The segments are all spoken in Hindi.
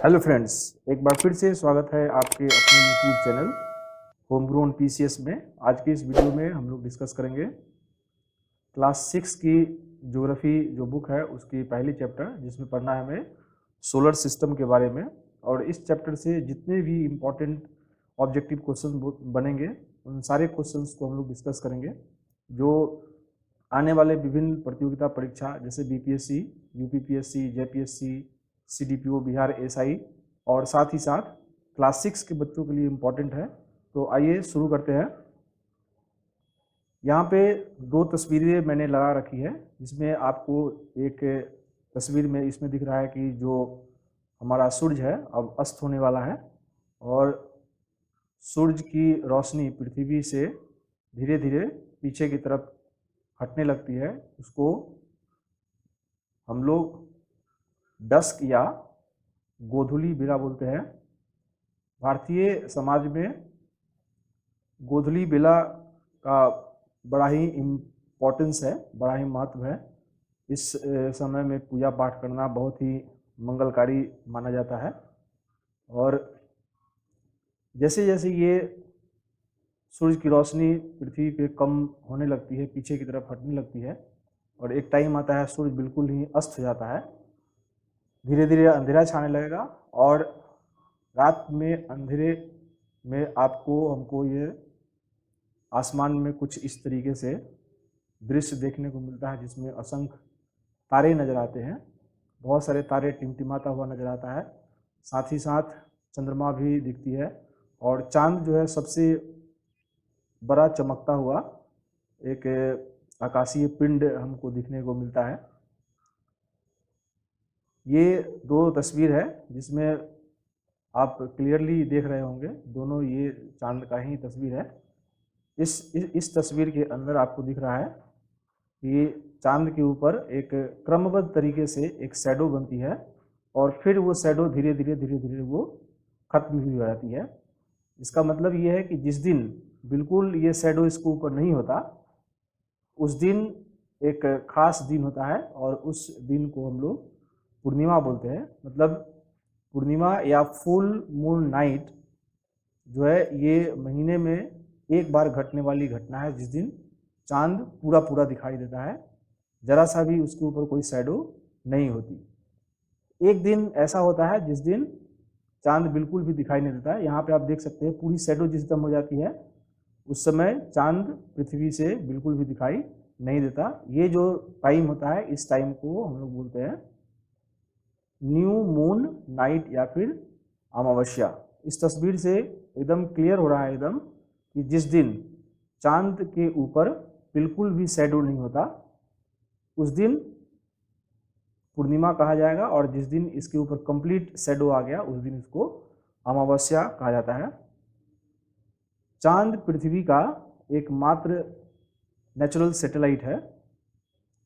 हेलो फ्रेंड्स, एक बार फिर से स्वागत है आपके अपने YouTube channel home grown PCS में। आज की इस वीडियो में हम लोग डिस्कस करेंगे क्लास 6 की ज्योग्राफी जो बुक है उसकी पहली चैप्टर, जिसमें पढ़ना है हमें सोलर सिस्टम के बारे में। और इस चैप्टर से जितने भी इम्पोर्टेंट ऑब्जेक्टिव क्वेश्चन बनेंगे उन सारे क्वेश्चंस को हम लोग डिस्कस करेंगे, जो आने वाले विभिन्न प्रतियोगिता परीक्षा जैसे BPSC, UPPSC, JPSC, CDPO, Bihar SI और साथ ही साथ क्लास 6 के बच्चों के लिए इम्पोर्टेंट है। तो आइए शुरू करते हैं। यहाँ पे दो तस्वीरें मैंने लगा रखी है, जिसमें आपको एक तस्वीर में इसमें दिख रहा है कि जो हमारा सूरज है अब अस्त होने वाला है और सूरज की रोशनी पृथ्वी से धीरे धीरे पीछे की तरफ हटने लगती है। उसको हम लोग डस्क या गोधूली बेला बोलते हैं। भारतीय समाज में गोधूली बेला का बड़ा ही इम्पोर्टेंस है, बड़ा ही महत्व है। इस समय में पूजा पाठ करना बहुत ही मंगलकारी माना जाता है। और जैसे जैसे ये सूरज की रोशनी पृथ्वी पे कम होने लगती है, पीछे की तरफ हटने लगती है, और एक टाइम आता है सूरज बिल्कुल ही अस्त हो जाता है, धीरे धीरे अंधेरा छाने लगेगा। और रात में अंधेरे में हमको ये आसमान में कुछ इस तरीके से दृश्य देखने को मिलता है, जिसमें असंख्य तारे नजर आते हैं। बहुत सारे तारे टिमटिमाता हुआ नजर आता है, साथ ही साथ चंद्रमा भी दिखती है, और चांद जो है सबसे बड़ा चमकता हुआ एक आकाशीय पिंड हमको दिखने को मिलता है। ये दो तस्वीर है जिसमें आप क्लियरली देख रहे होंगे, दोनों ये चांद का ही तस्वीर है। इस तस्वीर के अंदर आपको दिख रहा है कि चांद के ऊपर एक क्रमबद्ध तरीके से एक शैडो बनती है, और फिर वो शैडो धीरे धीरे वो खत्म भी हो जाती है। इसका मतलब ये है कि जिस दिन बिल्कुल ये शैडो इसके ऊपर नहीं होता, उस दिन एक खास दिन होता है, और उस दिन को हम लोग पूर्णिमा बोलते हैं। मतलब पूर्णिमा या फुल मून नाइट जो है, ये महीने में एक बार घटने वाली घटना है, जिस दिन चांद पूरा पूरा दिखाई देता है, जरा सा भी उसके ऊपर कोई शैडो नहीं होती। एक दिन ऐसा होता है जिस दिन चांद बिल्कुल भी दिखाई नहीं देता है। यहाँ पे आप देख सकते हैं पूरी शैडो जिस दम हो जाती है, उस समय चांद पृथ्वी से बिल्कुल भी दिखाई नहीं देता। ये जो टाइम होता है, इस टाइम को हम लोग बोलते हैं न्यू मून नाइट या फिर अमावस्या। इस तस्वीर से एकदम क्लियर हो रहा है एकदम कि जिस दिन चांद के ऊपर बिल्कुल भी शैडो नहीं होता, उस दिन पूर्णिमा कहा जाएगा, और जिस दिन इसके ऊपर कंप्लीट शैडो आ गया उस दिन इसको अमावस्या कहा जाता है। चांद पृथ्वी का एकमात्र नेचुरल सैटेलाइट है,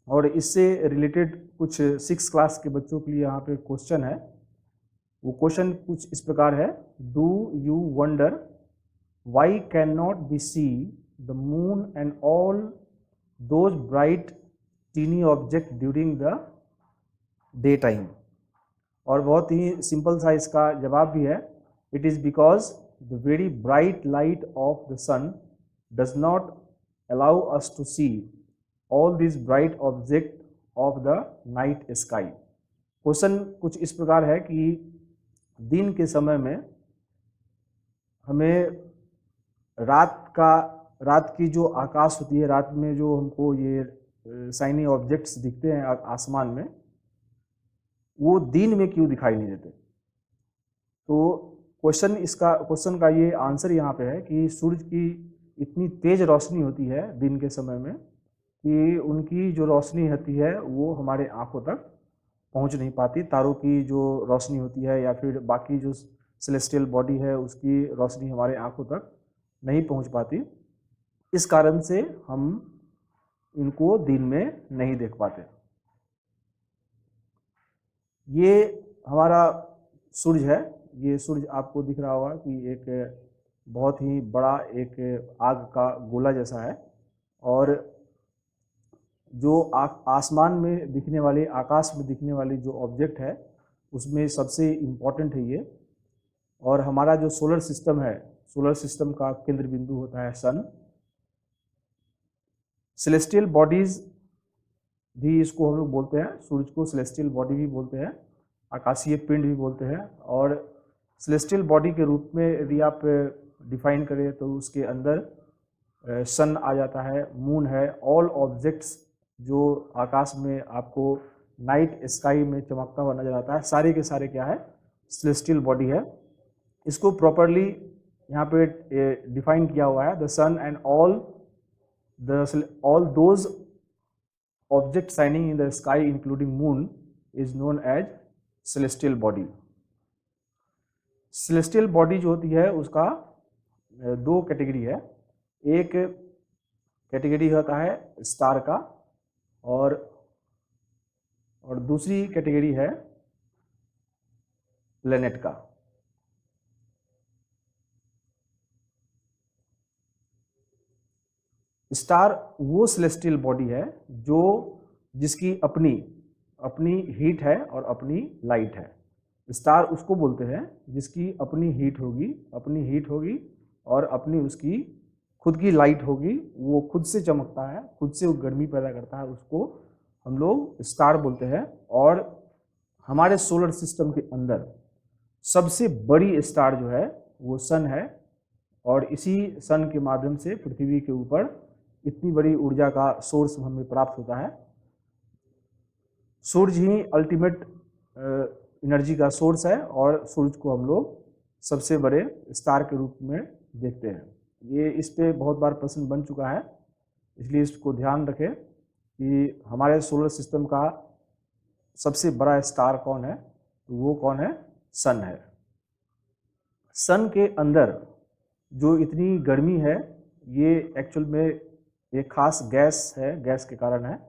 और इससे रिलेटेड कुछ 6 क्लास के बच्चों के लिए यहाँ पे क्वेश्चन है। वो क्वेश्चन कुछ इस प्रकार है: do you wonder why can not be see the moon and all those bright tiny object during the day time. और बहुत ही सिंपल सा इसका जवाब भी है: it is because the very bright light of the sun does not allow us to see all this bright object of the night sky. Question कुछ इस प्रकार है कि दिन के समय में हमें रात की जो आकाश होती है, रात में जो हमको ये शाइनी ऑब्जेक्ट्स दिखते हैं आसमान में, वो दिन में क्यों दिखाई नहीं देते। तो क्वेश्चन का ये आंसर यहाँ पे है कि सूरज की इतनी तेज रोशनी होती है दिन के समय में कि उनकी जो रोशनी होती है वो हमारे आंखों तक पहुँच नहीं पाती। तारों की जो रोशनी होती है या फिर बाकी जो सेलेस्टियल बॉडी है उसकी रोशनी हमारे आंखों तक नहीं पहुँच पाती। इस कारण से हम इनको दिन में नहीं देख पाते। ये हमारा सूरज है। ये सूरज आपको दिख रहा होगा कि एक बहुत ही बड़ा एक आग का गोला जैसा है, और जो आसमान में दिखने वाली, आकाश में दिखने वाली जो ऑब्जेक्ट है, उसमें सबसे इम्पॉर्टेंट है ये। और हमारा जो सोलर सिस्टम है, सोलर सिस्टम का केंद्र बिंदु होता है सन। सेलेस्टियल बॉडीज भी इसको हम लोग बोलते हैं, सूरज को सेलेस्टियल बॉडी भी बोलते हैं, आकाशीय पिंड भी बोलते हैं। और सेलेस्टियल बॉडी के रूप में यदि आप डिफाइन करें तो उसके अंदर सन आ जाता है, मून है, ऑल ऑब्जेक्ट्स जो आकाश में आपको नाइट स्काई में चमकता हुआ नजर आता है, सारे के सारे क्या है, सेलेस्टियल बॉडी है। इसको प्रॉपरली यहाँ पे डिफाइन किया हुआ है, the sun and all those object shining in the sky including moon is known as celestial body. Celestial body जो होती है उसका दो कैटेगरी है। एक कैटेगरी होता है स्टार का, और दूसरी कैटेगरी है प्लेनेट का। स्टार वो सेलेस्टियल बॉडी है जो जिसकी अपनी हीट है और अपनी लाइट है। स्टार उसको बोलते हैं जिसकी अपनी हीट होगी और अपनी उसकी खुद की लाइट होगी, वो खुद से चमकता है, खुद से वो गर्मी पैदा करता है, उसको हम लोग स्टार बोलते हैं। और हमारे सोलर सिस्टम के अंदर सबसे बड़ी स्टार जो है वो सन है, और इसी सन के माध्यम से पृथ्वी के ऊपर इतनी बड़ी ऊर्जा का सोर्स हमें प्राप्त होता है। सूरज ही अल्टीमेट एनर्जी का सोर्स है, और सूरज को हम लोग सबसे बड़े स्टार के रूप में देखते हैं। ये इस पे बहुत बार प्रश्न बन चुका है, इसलिए इसको ध्यान रखें कि हमारे सोलर सिस्टम का सबसे बड़ा स्टार कौन है, तो वो कौन है, सन है। सन के अंदर जो इतनी गर्मी है, ये एक्चुअल में एक खास गैस है, गैस के कारण है।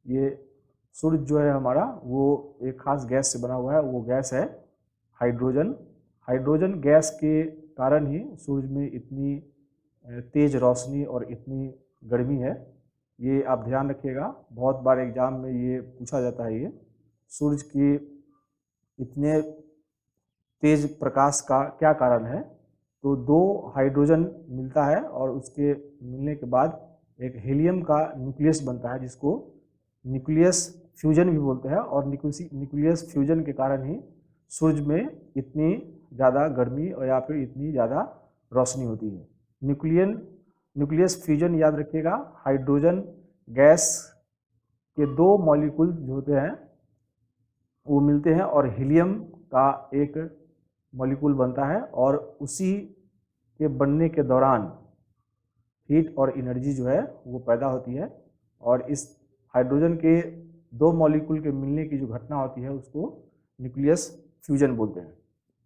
ये सूरज जो है हमारा, वो एक खास गैस से बना हुआ है, वो गैस है हाइड्रोजन। हाइड्रोजन गैस के कारण ही सूरज में इतनी तेज रोशनी और इतनी गर्मी है। ये आप ध्यान रखिएगा, बहुत बार एग्जाम में ये पूछा जाता है। ये सूरज की इतने तेज प्रकाश का क्या कारण है, तो दो हाइड्रोजन मिलता है और उसके मिलने के बाद एक हीलियम का न्यूक्लियस बनता है, जिसको न्यूक्लियस फ्यूजन भी बोलते हैं। और न्यूक्लियस फ्यूजन के कारण ही सूरज में इतनी ज़्यादा गर्मी और या फिर इतनी ज़्यादा रोशनी होती है। न्यूक्लियस फ्यूजन याद रखिएगा, हाइड्रोजन गैस के दो मॉलिक्यूल जो होते हैं वो मिलते हैं और हीलियम का एक मॉलिक्यूल बनता है, और उसी के बनने के दौरान हीट और एनर्जी जो है वो पैदा होती है। और इस हाइड्रोजन के दो मॉलिक्यूल के मिलने की जो घटना होती है उसको न्यूक्लियस फ्यूजन बोलते हैं,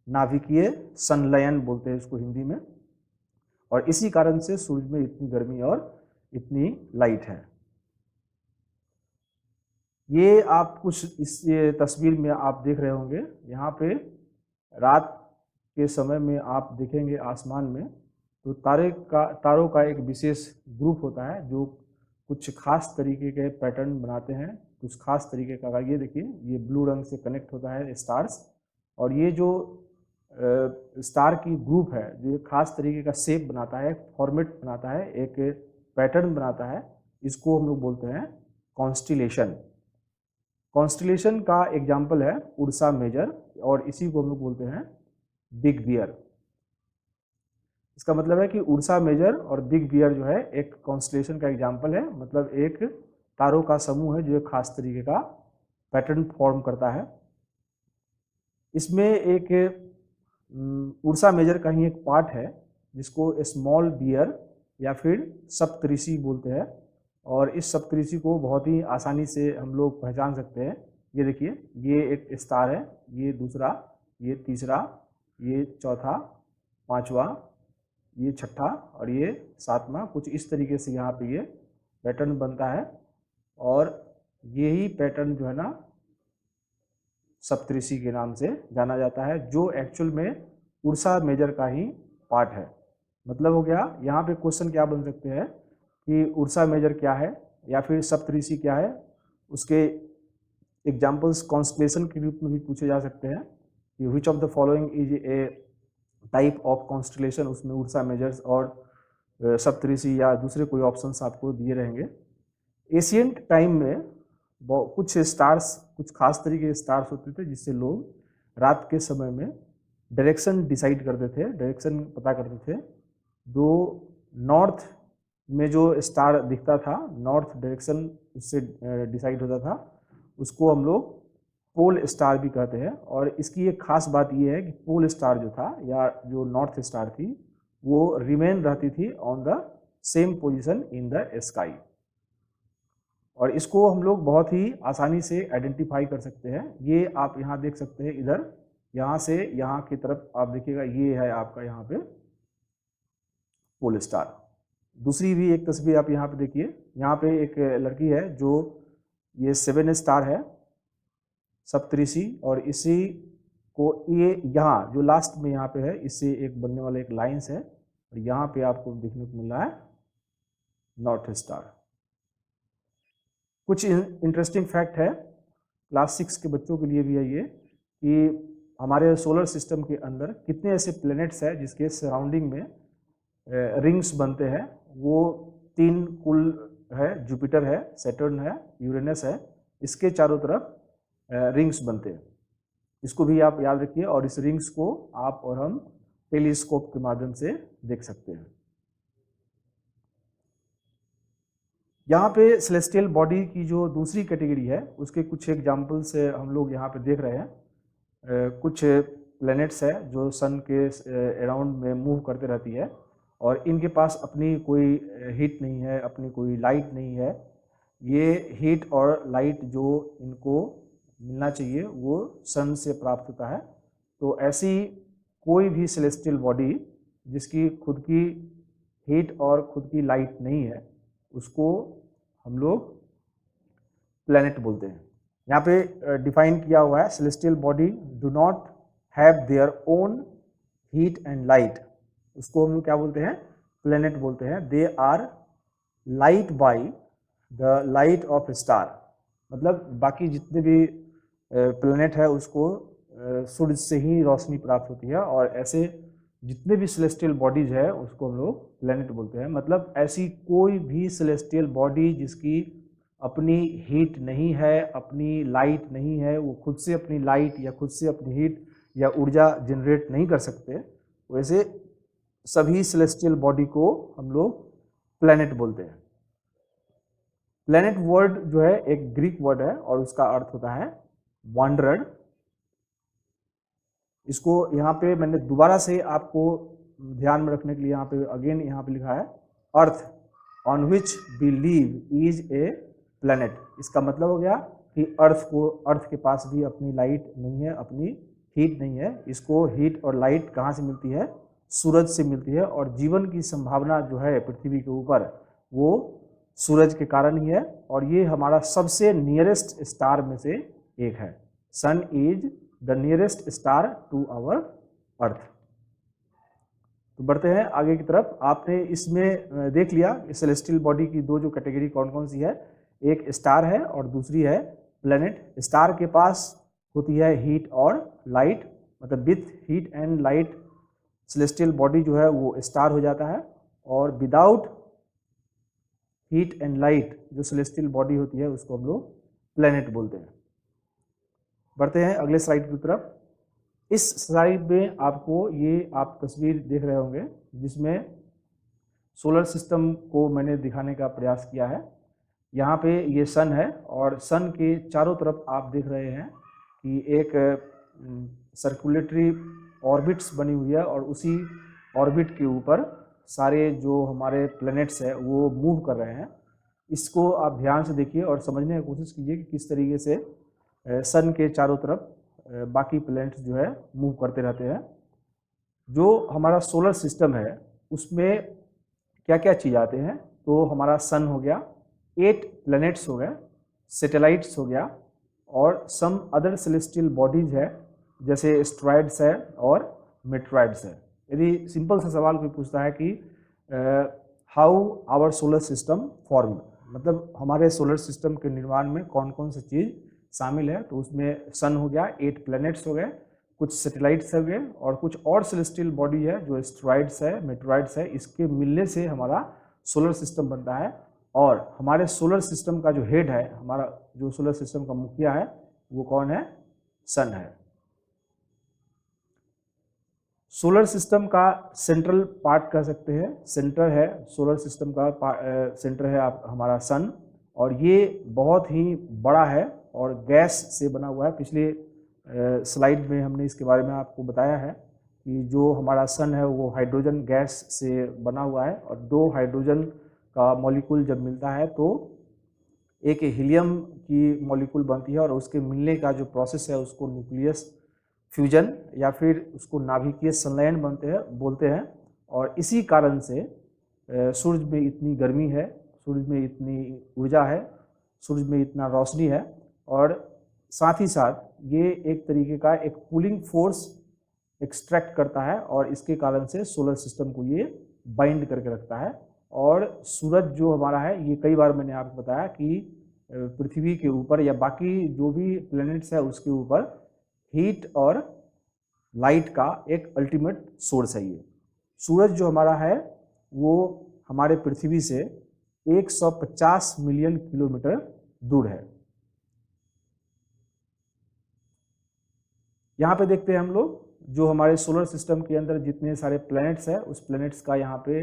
नाभिकीय संलयन बोलते हैं इसको हिंदी में। और इसी कारण से सूरज में इतनी गर्मी और इतनी लाइट है। ये आप कुछ इस तस्वीर में आप देख रहे होंगे, यहाँ पे रात के समय में आप देखेंगे आसमान में, तो तारों का एक विशेष ग्रुप होता है जो कुछ खास तरीके के पैटर्न बनाते हैं, कुछ खास तरीके का। ये देखिए, ये ब्लू रंग से कनेक्ट होता है स्टार्स, और ये जो स्टार की ग्रुप है जो एक खास तरीके का शेप बनाता है, फॉर्मेट बनाता है, एक पैटर्न बनाता है, इसको हम लोग बोलते हैं कॉन्स्टिलेशन। कॉन्स्टिलेशन का एग्जाम्पल है उर्सा मेजर, और इसी को हम लोग बोलते हैं बिग बियर। इसका मतलब है कि उर्सा मेजर और बिग बियर जो है एक कॉन्स्टिलेशन का एग्जाम्पल है, मतलब एक तारों का समूह है जो एक खास तरीके का पैटर्न फॉर्म करता है। इसमें एक उर्सा मेजर का ही एक पार्ट है जिसको स्मॉल बियर या फिर सप्तऋषि बोलते हैं, और इस सप्तऋषि को बहुत ही आसानी से हम लोग पहचान सकते हैं। ये देखिए, ये एक स्टार है, ये दूसरा, ये तीसरा, ये चौथा, पांचवा, ये छठा और ये सातवां। कुछ इस तरीके से यहाँ पे ये पैटर्न बनता है, और यही पैटर्न जो है ना सप्तऋषि के नाम से जाना जाता है, जो एक्चुअल में उर्सा मेजर का ही पार्ट है। मतलब हो गया, यहाँ पे क्वेश्चन क्या बन सकते हैं कि उर्सा मेजर क्या है या फिर सप्तऋषि क्या है, उसके एग्जाम्पल्स कॉन्स्टलेशन के रूप में भी पूछे जा सकते हैं कि which of the following is a type of constellation, उसमें उर्सा मेजर्स और सप्तऋषि या दूसरे कोई ऑप्शंस आपको दिए रहेंगे। एशियंट टाइम में कुछ स्टार्स, कुछ खास तरीके के स्टार्स होते थे जिससे लोग रात के समय में डायरेक्शन डिसाइड करते थे, डायरेक्शन पता करते थे। जो नॉर्थ में जो स्टार दिखता था, नॉर्थ डायरेक्शन उससे डिसाइड होता था, उसको हम लोग पोल स्टार भी कहते हैं। और इसकी एक खास बात यह है कि पोल स्टार जो था या जो नॉर्थ स्टार थी वो रिमेन रहती थी on the same position in the sky. और इसको हम लोग बहुत ही आसानी से आइडेंटिफाई कर सकते हैं। ये आप यहाँ देख सकते हैं, इधर यहाँ से यहाँ की तरफ आप देखिएगा, ये है आपका यहाँ पे पोल स्टार। दूसरी भी एक तस्वीर आप यहाँ पे देखिए, यहाँ पे एक लड़की है जो ये 7 स्टार है सप्तऋषि, और इसी को ये यहाँ जो लास्ट में यहाँ पे है, इससे एक बनने वाला एक लाइन्स है, और यहाँ पे आपको देखने को मिल रहा है नॉर्थ स्टार। कुछ इंटरेस्टिंग फैक्ट है क्लास 6 के बच्चों के लिए भी है ये, कि हमारे सोलर सिस्टम के अंदर कितने ऐसे प्लैनेट्स हैं जिसके सराउंडिंग में रिंग्स बनते हैं। वो 3 कुल है, जुपिटर है, सैटर्न है, यूरेनस है, इसके चारों तरफ रिंग्स बनते हैं। इसको भी आप याद रखिए, और इस रिंग्स को आप और हम टेलीस्कोप के माध्यम से देख सकते हैं। यहाँ पे सेलेस्टियल बॉडी की जो दूसरी कैटेगरी है उसके कुछ एग्जाम्पल्स हम लोग यहाँ पे देख रहे हैं। कुछ प्लैनेट्स है जो सन के अराउंड में मूव करते रहती है, और इनके पास अपनी कोई हीट नहीं है, अपनी कोई लाइट नहीं है। ये हीट और लाइट जो इनको मिलना चाहिए वो सन से प्राप्त होता है। तो ऐसी कोई भी सेलेस्टियल बॉडी जिसकी खुद की हीट और खुद की लाइट नहीं है, उसको हम लोग प्लैनेट बोलते हैं। यहाँ पे डिफाइन किया हुआ है, celestial body do not have their own heat and light, उसको हम लोग क्या बोलते हैं, प्लैनेट बोलते हैं। They are light by the light of star, मतलब बाकी जितने भी प्लैनेट है उसको सूरज से ही रोशनी प्राप्त होती है, और ऐसे जितने भी सेलेस्टियल बॉडीज है उसको हम लोग प्लैनेट बोलते हैं। मतलब ऐसी कोई भी सेलेस्टियल बॉडी जिसकी अपनी हीट नहीं है, अपनी लाइट नहीं है, वो खुद से अपनी लाइट या खुद से अपनी हीट या ऊर्जा जनरेट नहीं कर सकते, वैसे सभी सेलेस्टियल बॉडी को हम लोग प्लैनेट बोलते हैं। प्लैनेट वर्ड जो है एक ग्रीक वर्ड है और उसका अर्थ होता है वांडरर। इसको यहाँ पे मैंने दोबारा से आपको ध्यान में रखने के लिए यहाँ पे अगेन यहाँ पे लिखा है earth on which we live is a planet. इसका मतलब हो गया कि अर्थ के पास भी अपनी लाइट नहीं है, अपनी हीट नहीं है। इसको हीट और लाइट कहाँ से मिलती है, सूरज से मिलती है, और जीवन की संभावना जो है पृथ्वी के ऊपर वो सूरज के कारण ही है। और ये हमारा सबसे नियरेस्ट स्टार में से एक है। Sun is the nearest star to our earth. तो बढ़ते हैं आगे की तरफ। आपने इसमें देख लिया सेलेस्टियल बॉडी की दो जो कैटेगरी कौन कौन सी है, एक स्टार है और दूसरी है प्लैनेट। स्टार के पास होती है हीट और लाइट, मतलब with heat and light celestial body जो है वो स्टार हो जाता है, और विदाउट हीट एंड लाइट जो सेलेस्टियल बॉडी होती है उसको हम लोग प्लैनेट बोलते हैं। बढ़ते हैं अगले स्लाइड की तरफ। इस स्लाइड में आपको ये आप तस्वीर देख रहे होंगे जिसमें सोलर सिस्टम को मैंने दिखाने का प्रयास किया है। यहाँ पे ये सन है, और सन के चारों तरफ आप देख रहे हैं कि एक सर्कुलेटरी ऑर्बिट्स बनी हुई है, और उसी ऑर्बिट के ऊपर सारे जो हमारे प्लैनेट्स है वो मूव कर रहे हैं। इसको आप ध्यान से देखिए और समझने की कोशिश कीजिए कि किस तरीके से सन के चारों तरफ बाकी प्लैनेट्स जो है मूव करते रहते हैं। जो हमारा सोलर सिस्टम है उसमें क्या क्या चीज़ आते हैं, तो हमारा सन हो गया, 8 प्लैनेट्स हो गए, सैटेलाइट्स हो गया, और सम अदर सेलेस्टियल बॉडीज है जैसे एस्ट्रॉयड्स है और मेट्रॉयड्स है। यदि सिंपल सा सवाल कोई पूछता है कि how our solar system form, मतलब हमारे सोलर सिस्टम के निर्माण में कौन कौन सी चीज़ शामिल है। तो उसमें सन हो गया, 8 प्लैनेट्स हो गए, कुछ सैटेलाइट्स हो गए और कुछ और सेलेस्टियल बॉडी है जो एस्टेरॉइड्स है, मेटेरॉइड्स है। इसके मिलने से हमारा सोलर सिस्टम बनता है। और हमारे सोलर सिस्टम का जो हेड है, हमारा जो सोलर सिस्टम का मुखिया है, वो कौन है? सन है। सोलर सिस्टम का सेंट्रल पार्ट कह सकते हैं, सेंटर है सोलर सिस्टम का, सेंटर है हमारा सन। और ये बहुत ही बड़ा है और गैस से बना हुआ है। पिछले स्लाइड में हमने इसके बारे में आपको बताया है कि जो हमारा सन है वो हाइड्रोजन गैस से बना हुआ है। और 2 हाइड्रोजन का मॉलिक्यूल जब मिलता है तो एक हीलियम की मॉलिक्यूल बनती है और उसके मिलने का जो प्रोसेस है उसको न्यूक्लियस फ्यूजन या फिर उसको नाभिकीय संलयन बोलते हैं। और इसी कारण से सूरज में इतनी गर्मी है, सूरज में इतनी ऊर्जा है, सूरज में इतना रोशनी है। और साथ ही साथ ये एक तरीके का एक कूलिंग फोर्स एक्सट्रैक्ट करता है और इसके कारण से सोलर सिस्टम को ये बाइंड करके रखता है। और सूरज जो हमारा है, ये कई बार मैंने आपको बताया कि पृथ्वी के ऊपर या बाकी जो भी प्लैनेट्स है उसके ऊपर हीट और लाइट का एक अल्टीमेट सोर्स है। ये सूरज जो हमारा है वो हमारे पृथ्वी से 150 मिलियन किलोमीटर दूर है। यहाँ पे देखते हैं हम लोग जो हमारे सोलर सिस्टम के अंदर जितने सारे प्लैनेट्स हैं उस प्लैनेट्स का यहाँ पे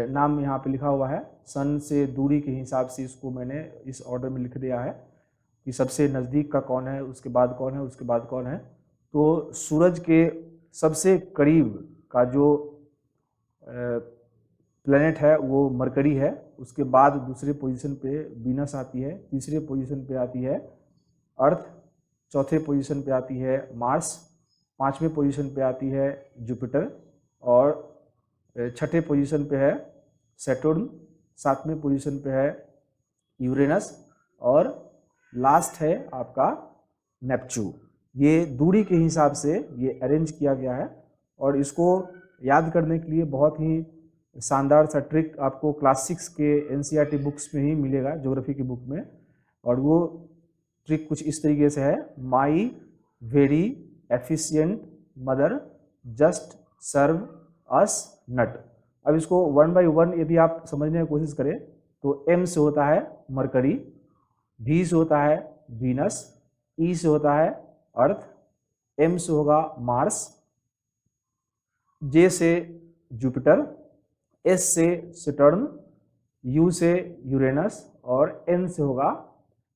नाम यहाँ पे लिखा हुआ है। सन से दूरी के हिसाब से इसको मैंने इस ऑर्डर में लिख दिया है कि सबसे नज़दीक का कौन है, उसके बाद कौन है, उसके बाद कौन है। तो सूरज के सबसे करीब का जो प्लैनेट है वो मरकरी है। उसके बाद दूसरे पोजीशन पे वीनस आती है, तीसरे पोजीशन पे आती है अर्थ, चौथे पोजीशन पे आती है मार्स, पांचवें पोजीशन पे आती है जुपिटर और छठे पोजीशन पे है सैटर्न, सातवें पोजीशन पे है यूरेनस और लास्ट है आपका नेपच्यून। ये दूरी के हिसाब से ये अरेंज किया गया है और इसको याद करने के लिए बहुत ही शानदार सा ट्रिक आपको क्लास 6 के एनसीईआरटी बुक्स में ही मिलेगा, ज्योग्राफी की बुक में। और वो ट्रिक कुछ इस तरीके से है, my very efficient mother just serve us nut. अब इसको 1 बाय 1 यदि आप समझने की कोशिश करें तो एम से होता है मरकरी, भी से होता है वीनस, ई से होता है अर्थ, एम से होगा मार्स, जे से जुपिटर, एस से सैटर्न, यू से यूरेनस और एन से होगा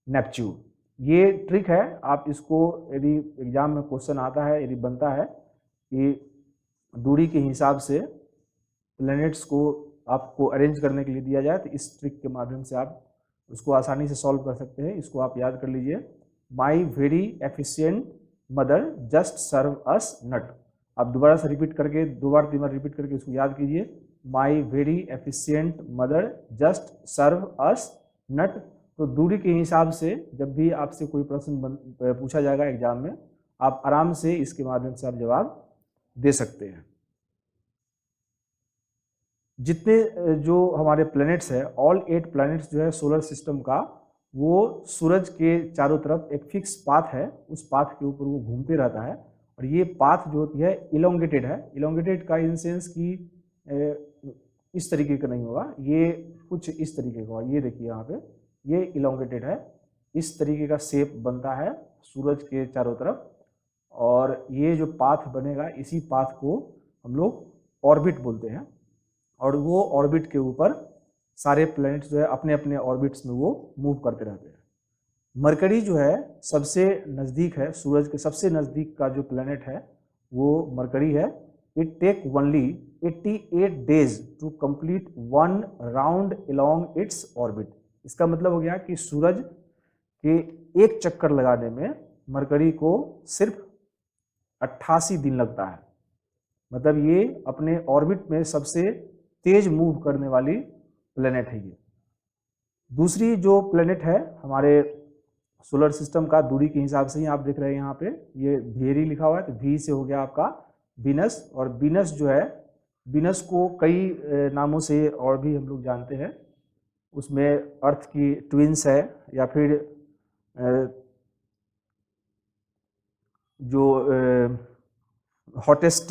नेपच्यून। ये ट्रिक है, आप इसको यदि एग्जाम में क्वेश्चन आता है, यदि बनता है कि दूरी के हिसाब से प्लैनेट्स को आपको अरेंज करने के लिए दिया जाए तो इस ट्रिक के माध्यम से आप उसको आसानी से सॉल्व कर सकते हैं। इसको आप याद कर लीजिए, my very efficient mother just serve us nut. आप दोबारा से रिपीट करके 2 बार 3 बार रिपीट करके इसको याद कीजिए, my very efficient mother just serve us nut. तो दूरी के हिसाब से जब भी आपसे कोई प्रश्न पूछा जाएगा एग्जाम में, आप आराम से इसके माध्यम से आप जवाब दे सकते हैं। जितने जो हमारे प्लैनेट्स है, ऑल 8 प्लैनेट्स जो है सोलर सिस्टम का, वो सूरज के चारों तरफ एक फिक्स पाथ है, उस पाथ के ऊपर वो घूमते रहता है। और ये पाथ जो होती है इलोंगेटेड है। इलोंगेटेड का इन सेंस कि इस तरीके का नहीं होगा, ये कुछ इस तरीके का होगा। ये देखिए यहाँ पे ये इलोंगेटेड है, इस तरीके का शेप बनता है सूरज के चारों तरफ। और ये जो पाथ बनेगा, इसी पाथ को हम लोग ऑर्बिट बोलते हैं। और वो ऑर्बिट के ऊपर सारे प्लैनेट्स जो है अपने अपने ऑर्बिट्स में वो मूव करते रहते हैं। मरकरी जो है सबसे नज़दीक है, सूरज के सबसे नज़दीक का जो प्लैनेट है वो मरकरी है। It take only 88 days to complete 1 round along its orbit. इसका मतलब हो गया कि सूरज के एक चक्कर लगाने में मरकरी को सिर्फ 88 दिन लगता है। मतलब ये अपने ऑर्बिट में सबसे तेज मूव करने वाली प्लेनेट है ये। दूसरी जो प्लेनेट है हमारे सोलर सिस्टम का, दूरी के हिसाब से ही आप देख रहे हैं यहाँ पे ये वेरी लिखा हुआ है, तो वी से हो गया आपका वीनस। और वीनस जो है, वीनस को कई नामों से और भी हम लोग जानते हैं। उसमें अर्थ की ट्विंस है या फिर जो हॉटेस्ट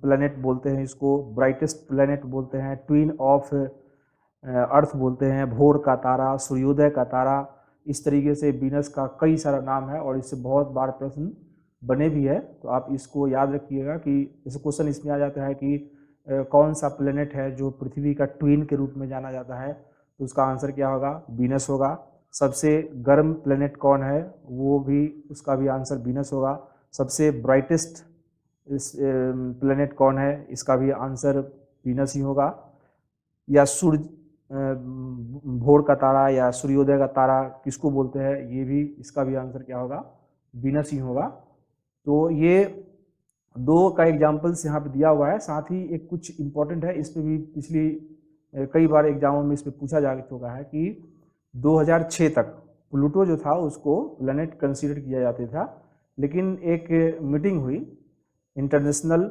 प्लैनेट बोलते हैं इसको, ब्राइटेस्ट प्लैनेट बोलते हैं, ट्विन ऑफ अर्थ बोलते हैं, भोर का तारा, सूर्योदय का तारा। इस तरीके से वीनस का कई सारा नाम है और इससे बहुत बार प्रश्न बने भी है। तो आप इसको याद रखिएगा कि जैसे क्वेश्चन इसमें आ जाता है कि कौन सा प्लेनेट है जो पृथ्वी का ट्विन के रूप में जाना जाता है, तो उसका आंसर क्या होगा, वीनस होगा। सबसे गर्म प्लेनेट कौन है, वो भी उसका भी आंसर वीनस होगा। सबसे ब्राइटेस्ट प्लेनेट कौन है, इसका भी आंसर वीनस ही होगा। या सूर्य भोर का तारा या सूर्योदय का तारा किसको बोलते हैं, ये भी इसका भी आंसर क्या होगा, वीनस ही होगा। तो ये दो का एग्जाम्पल्स यहाँ पे दिया हुआ है। साथ ही एक कुछ इम्पोर्टेंट है, इस पे भी पिछली कई बार एग्जामों में इस पे पूछा जा चुका है कि 2006 तक प्लूटो जो था उसको प्लैनेट कंसीडर किया जाता था, लेकिन एक मीटिंग हुई इंटरनेशनल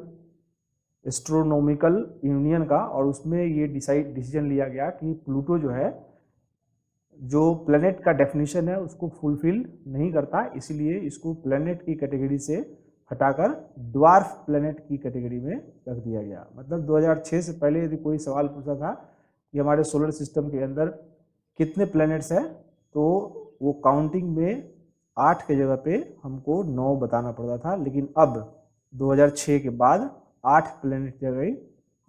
एस्ट्रोनॉमिकल यूनियन का और उसमें ये डिसीजन लिया गया कि प्लूटो जो है, जो प्लैनेट का डेफिनेशन है उसको फुलफिल नहीं करता, इसलिए इसको प्लैनेट की कैटेगरी से हटाकर ड्वार्फ प्लैनेट की कैटेगरी में रख दिया गया। मतलब 2006 से पहले यदि कोई सवाल पूछा था कि हमारे सोलर सिस्टम के अंदर कितने प्लैनेट्स हैं, तो वो काउंटिंग में 8 के जगह पे हमको 9 बताना पड़ता था, लेकिन अब 2006 के बाद 8 प्लैनेट की जगह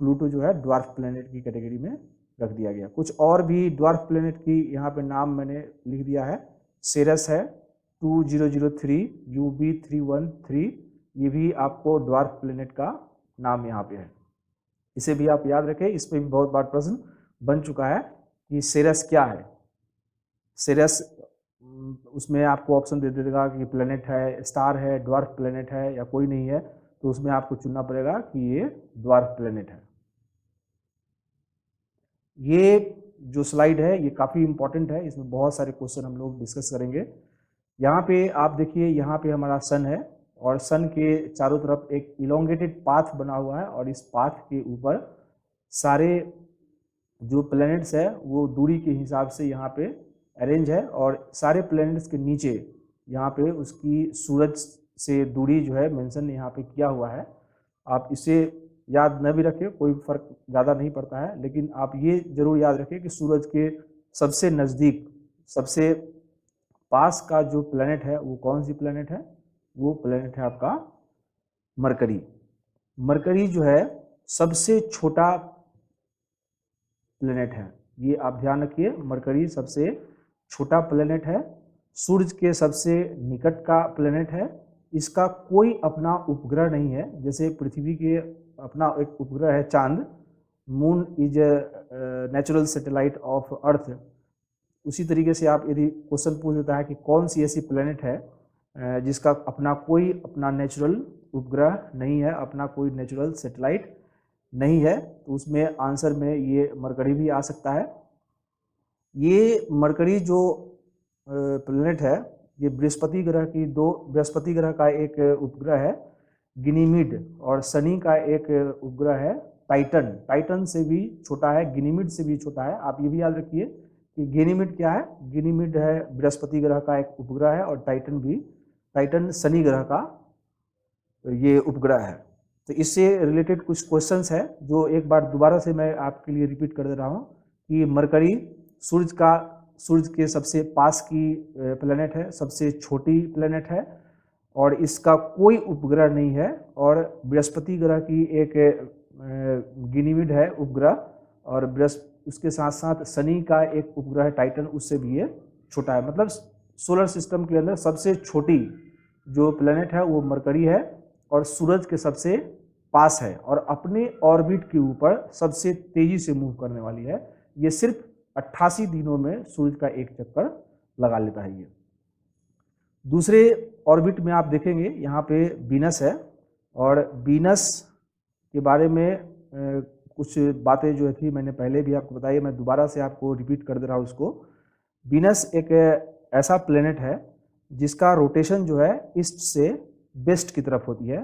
प्लूटो जो है ड्वार्फ प्लैनेट की कैटेगरी में रख दिया गया। कुछ और भी ड्वार्फ प्लैनेट की यहाँ पे नाम मैंने लिख दिया है। सेरस है 2003 UB313, ये भी आपको ड्वार्फ प्लैनेट का नाम यहाँ पे है, इसे भी आप याद रखें। इस पर भी बहुत बार प्रश्न बन चुका है कि सेरस क्या है। सेरस उसमें आपको ऑप्शन दे देगा कि प्लैनेट है, स्टार है, ड्वार्फ प्लैनेट है या कोई नहीं है, तो उसमें आपको चुनना पड़ेगा कि ये ड्वार्फ प्लैनेट है। ये जो स्लाइड है ये काफ़ी इंपॉर्टेंट है, इसमें बहुत सारे क्वेश्चन हम लोग डिस्कस करेंगे। यहाँ पे आप देखिए, यहाँ पे हमारा सन है और सन के चारों तरफ एक इलोंगेटेड पाथ बना हुआ है और इस पाथ के ऊपर सारे जो प्लैनेट्स है वो दूरी के हिसाब से यहाँ पे अरेंज है और सारे प्लैनेट्स के नीचे यहाँ पे उसकी सूरज से दूरी जो है मेंशन यहाँ पे किया हुआ है। आप इसे याद न भी रखें, कोई फर्क ज़्यादा नहीं पड़ता है, लेकिन आप ये जरूर याद रखें कि सूरज के सबसे नज़दीक, सबसे पास का जो प्लैनेट है वो कौन सी प्लैनेट है, वो प्लैनेट है आपका मरकरी। मरकरी जो है सबसे छोटा प्लैनेट है, ये आप ध्यान रखिए, मरकरी सबसे छोटा प्लैनेट है, सूरज के सबसे निकट का प्लैनेट है। इसका कोई अपना उपग्रह नहीं है, जैसे पृथ्वी के अपना एक उपग्रह है चांद, moon is a natural satellite of earth. उसी तरीके से आप यदि क्वेश्चन पूछ देता है कि कौन सी ऐसी प्लैनेट है जिसका अपना नेचुरल उपग्रह नहीं है, अपना कोई नेचुरल सैटेलाइट नहीं है, तो उसमें आंसर में ये मरकरी भी आ सकता है। ये मरकरी जो प्लैनेट है, ये बृहस्पति ग्रह का एक उपग्रह है गिनीमिड, और शनि का एक उपग्रह है टाइटन। टाइटन से भी छोटा है, गिनीमिड से भी छोटा है। आप ये भी याद रखिए कि गिनीमिड क्या है, गिनीमिड है बृहस्पति ग्रह का एक उपग्रह है और टाइटन शनि ग्रह का ये उपग्रह है। तो इससे रिलेटेड कुछ क्वेश्चंस है जो एक बार दोबारा से मैं आपके लिए रिपीट कर दे रहा हूँ कि मरकरी सूरज के सबसे पास की प्लैनेट है, सबसे छोटी प्लैनेट है और इसका कोई उपग्रह नहीं है, और बृहस्पति ग्रह की एक गिनीमिड है उपग्रह, और उसके साथ साथ शनि का एक उपग्रह है टाइटन, उससे भी ये छोटा है। मतलब सोलर सिस्टम के अंदर सबसे छोटी जो प्लैनेट है वो मरकरी है और सूरज के सबसे पास है और अपने ऑर्बिट के ऊपर सबसे तेजी से मूव करने वाली है। ये सिर्फ 88 दिनों में सूरज का एक चक्कर लगा लेता है। ये दूसरे ऑर्बिट में आप देखेंगे यहाँ पे वीनस है, और वीनस के बारे में कुछ बातें जो थी मैंने पहले भी आपको बताई, मैं दोबारा से आपको रिपीट कर दे रहा हूँ उसको। वीनस एक ऐसा प्लेनेट है जिसका रोटेशन जो है ईस्ट से वेस्ट की तरफ होती है।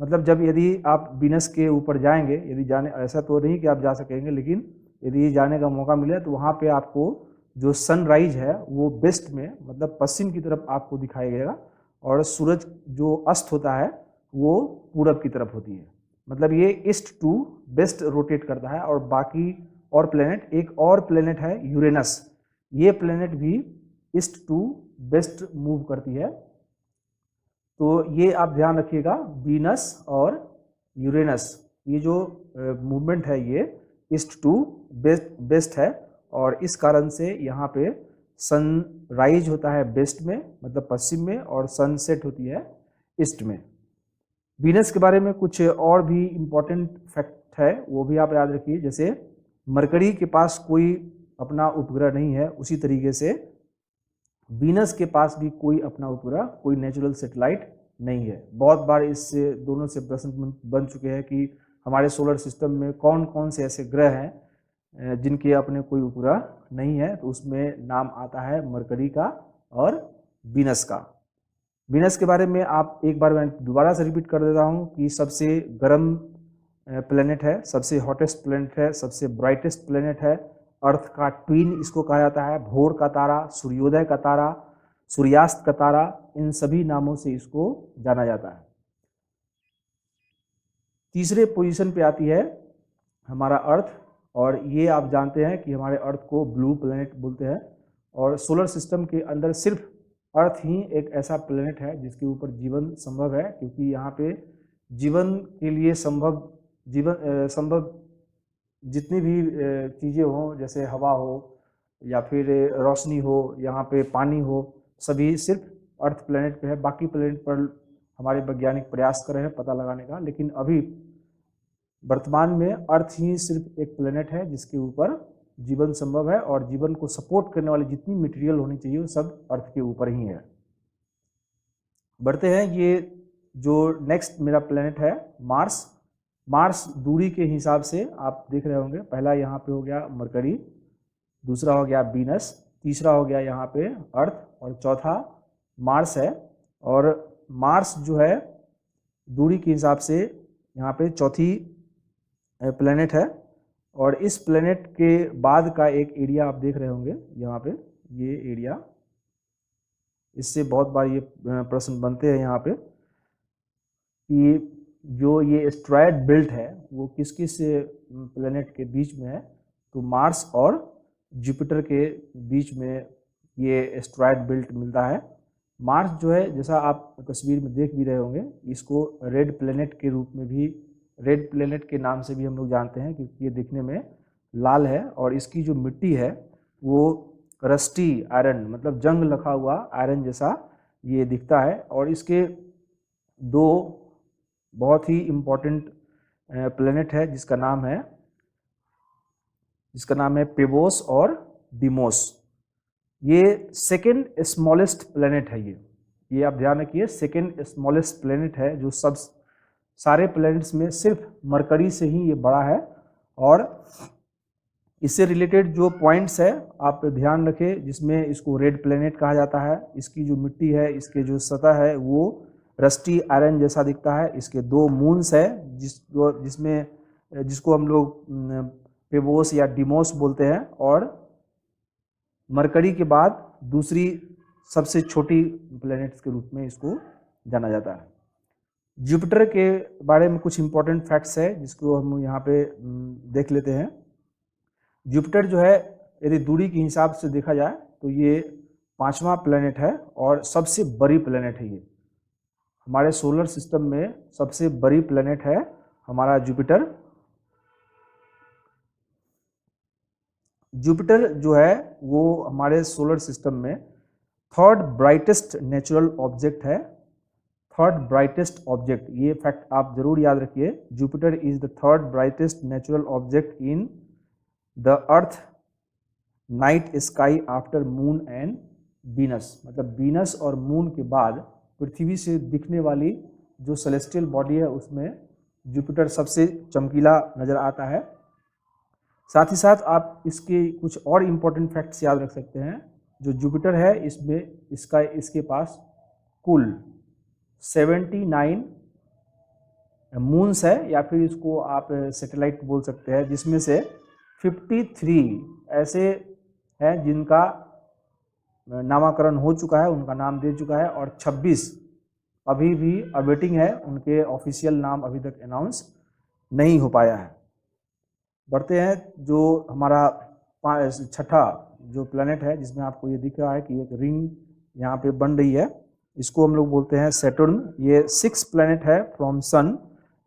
मतलब जब यदि आप वीनस के ऊपर जाएंगे, यदि जाने, ऐसा तो नहीं कि आप जा सकेंगे, लेकिन यदि जाने का मौका मिले तो वहाँ पे आपको जो सनराइज है वो वेस्ट में, मतलब पश्चिम की तरफ आपको दिखाई देगा, और सूरज जो अस्त होता है वो पूरब की तरफ होती है। मतलब ये ईस्ट टू वेस्ट रोटेट करता है। और बाकी और प्लेनेट, एक और प्लेनेट है यूरेनस, ये प्लेनेट भी ईस्ट टू वेस्ट मूव करती है। तो ये आप ध्यान रखिएगा, वीनस और यूरेनस ये जो मूवमेंट है ये ईस्ट टू वेस्ट है। और इस कारण से यहाँ पे सनराइज होता है वेस्ट में, मतलब पश्चिम में, और सनसेट होती है ईस्ट में। वीनस के बारे में कुछ और भी इम्पोर्टेंट फैक्ट है, वो भी आप याद रखिए। जैसे मरकरी के पास कोई अपना उपग्रह नहीं है, उसी तरीके से वीनस के पास भी कोई अपना उपग्रह, कोई नेचुरल सैटेलाइट नहीं है। बहुत बार इससे दोनों से प्रश्न बन चुके हैं कि हमारे सोलर सिस्टम में कौन कौन से ऐसे ग्रह हैं जिनके अपने कोई उपग्रह नहीं है, तो उसमें नाम आता है मरकरी का और वीनस का। वीनस के बारे में आप एक बार मैं दोबारा से रिपीट कर देता हूँ कि सबसे गर्म प्लेनेट है, सबसे हॉटेस्ट प्लेनेट है, सबसे ब्राइटेस्ट प्लेनेट है, अर्थ का ट्विन इसको कहा जाता है, भोर का तारा, सूर्योदय का तारा, सूर्यास्त का तारा, इन सभी नामों से इसको जाना जाता है। तीसरे पोजीशन पे आती है हमारा अर्थ, और ये आप जानते हैं कि हमारे अर्थ को ब्लू प्लेनेट बोलते हैं। और सोलर सिस्टम के अंदर सिर्फ अर्थ ही एक ऐसा प्लेनेट है जिसके ऊपर जीवन संभव है, क्योंकि यहाँ पे जीवन के लिए संभव जितनी भी चीज़ें हों, जैसे हवा हो या फिर रोशनी हो, यहाँ पे पानी हो, सभी सिर्फ अर्थ प्लेनेट पे है। बाकी प्लेनेट पर हमारे वैज्ञानिक प्रयास कर रहे हैं पता लगाने का, लेकिन अभी वर्तमान में अर्थ ही सिर्फ एक प्लेनेट है जिसके ऊपर जीवन संभव है, और जीवन को सपोर्ट करने वाली जितनी मटेरियल होनी चाहिए वो सब अर्थ के ऊपर ही है। बढ़ते हैं, ये जो नेक्स्ट मेरा प्लेनेट है मार्स। मार्स दूरी के हिसाब से आप देख रहे होंगे, पहला यहाँ पे हो गया मरकरी, दूसरा हो गया वीनस, तीसरा हो गया यहाँ पे अर्थ, और चौथा मार्स है। और मार्स जो है दूरी के हिसाब से यहाँ पे चौथी प्लेनेट है। और इस प्लेनेट के बाद का एक एरिया आप देख रहे होंगे यहाँ पे, ये एरिया, इससे बहुत बार ये प्रश्न बनते हैं यहाँ पे कि जो ये एस्ट्रॉयड बेल्ट है वो किस किस प्लेनेट के बीच में है। तो मार्स और जुपिटर के बीच में ये एस्ट्रॉयड बेल्ट मिलता है। मार्स जो है, जैसा आप तस्वीर में देख भी रहे होंगे, इसको रेड प्लेनेट के रूप में भी, रेड प्लेनेट के नाम से भी हम लोग जानते हैं, क्योंकि ये दिखने में लाल है और इसकी जो मिट्टी है वो रस्टी आयरन, मतलब जंग लगा हुआ आयरन जैसा ये दिखता है। और इसके दो बहुत ही इम्पोर्टेंट प्लेनेट है जिसका नाम है पेबोस और डिमोस। ये सेकेंड स्मॉलेस्ट प्लेनेट है। ये आप ध्यान रखिए, सेकेंड स्मॉलेस्ट प्लेनेट है, जो सब सारे प्लेनेट्स में सिर्फ मरकरी से ही ये बड़ा है। और इससे रिलेटेड जो पॉइंट्स है आप ध्यान रखें, जिसमें इसको रेड प्लेनेट कहा जाता है। इसकी जो मिट्टी है, इसके जो सतह है वो रस्टी आयरन जैसा दिखता है। इसके दो मून्स है जिसको हम लोग पेबोस या डिमोस बोलते हैं। और मरकरी के बाद दूसरी सबसे छोटी प्लेनेट्स के रूप में इसको जाना जाता है। जुपिटर के बारे में कुछ इंपॉर्टेंट फैक्ट्स है जिसको हम यहाँ पे देख लेते हैं। जुपिटर जो है, यदि दूरी के हिसाब से देखा जाए तो ये 5वां प्लेनेट है और सबसे बड़ी प्लेनेट है। ये हमारे सोलर सिस्टम में सबसे बड़ी प्लेनेट है हमारा जुपिटर। जुपिटर जो है वो हमारे सोलर सिस्टम में थर्ड ब्राइटेस्ट नेचुरल ऑब्जेक्ट है। थर्ड ब्राइटेस्ट ऑब्जेक्ट, ये फैक्ट आप जरूर याद रखिए। Jupiter is the third brightest natural object in the earth night sky after moon and Venus. मतलब वीनस और मून के बाद पृथ्वी से दिखने वाली जो सेलेस्टियल बॉडी है उसमें जुपिटर सबसे चमकीला नजर आता है। साथ ही साथ आप इसके कुछ और इम्पोर्टेंट फैक्ट्स याद रख सकते हैं। जो जुपिटर है इसके पास कुल 79 मून्स है, या फिर इसको आप सैटेलाइट बोल सकते हैं, जिसमें से 53 ऐसे हैं जिनका नामाकरण हो चुका है, उनका नाम दे चुका है, और 26 अभी भी अवेटिंग है, उनके ऑफिशियल नाम अभी तक अनाउंस नहीं हो पाया है। बढ़ते हैं, जो हमारा छठा जो प्लैनेट है, जिसमें आपको ये दिख रहा है कि एक रिंग यहाँ पे बन रही है, इसको हम लोग बोलते हैं सैटर्न। ये 6 प्लैनेट है from sun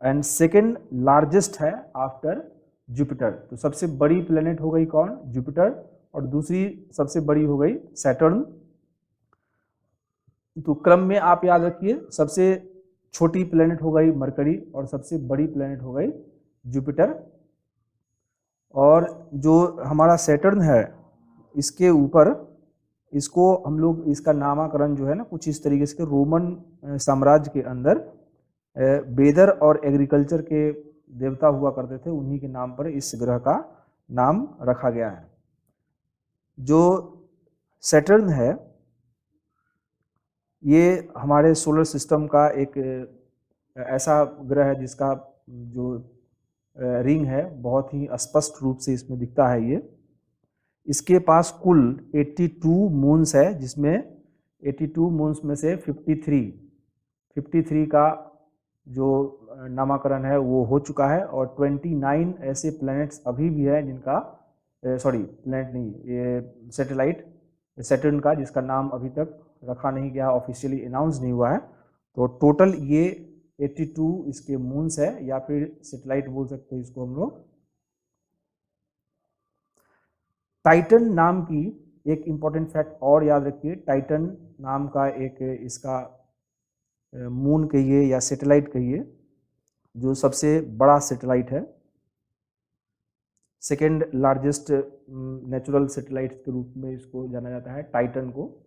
and second largest है आफ्टर जुपिटर। तो सबसे बड़ी प्लैनेट हो गई कौन? जुपिटर, और दूसरी सबसे बड़ी हो गई सैटर्न। तो क्रम में आप याद रखिए, सबसे छोटी प्लैनेट हो गई मरकरी और सबसे बड़ी प्लैनेट हो गई जुपिटर। और जो हमारा सैटर्न है, इसके ऊपर इसको हम लोग, इसका नामकरण जो है ना कुछ इस तरीके से, रोमन साम्राज्य के अंदर वेदर और एग्रीकल्चर के देवता हुआ करते थे, उन्हीं के नाम पर इस ग्रह का नाम रखा गया है। जो सैटर्न है ये हमारे सोलर सिस्टम का एक ऐसा ग्रह है जिसका जो रिंग है बहुत ही स्पष्ट रूप से इसमें दिखता है। ये इसके पास कुल 82 मून्स है, जिसमें 82 मून्स में से 53 का जो नामकरण है वो हो चुका है, और 29 ऐसे प्लैनेट्स अभी भी है जिनका प्लैनेट नहीं, ये सैटेलाइट सैटर्न का, जिसका नाम अभी तक रखा नहीं गया, ऑफिशियली अनाउंस नहीं हुआ है। तो टोटल ये 82 इसके मून्स है, या फिर सैटेलाइट बोल सकते हैं इसको हम लोग। टाइटन नाम की एक इंपॉर्टेंट फैक्ट और याद रखिए, टाइटन नाम का एक इसका मून कहिए या सैटेलाइट कहिए, जो सबसे बड़ा सैटेलाइट है, सेकेंड लार्जेस्ट नेचुरल सैटेलाइट के रूप में इसको जाना जाता है टाइटन को।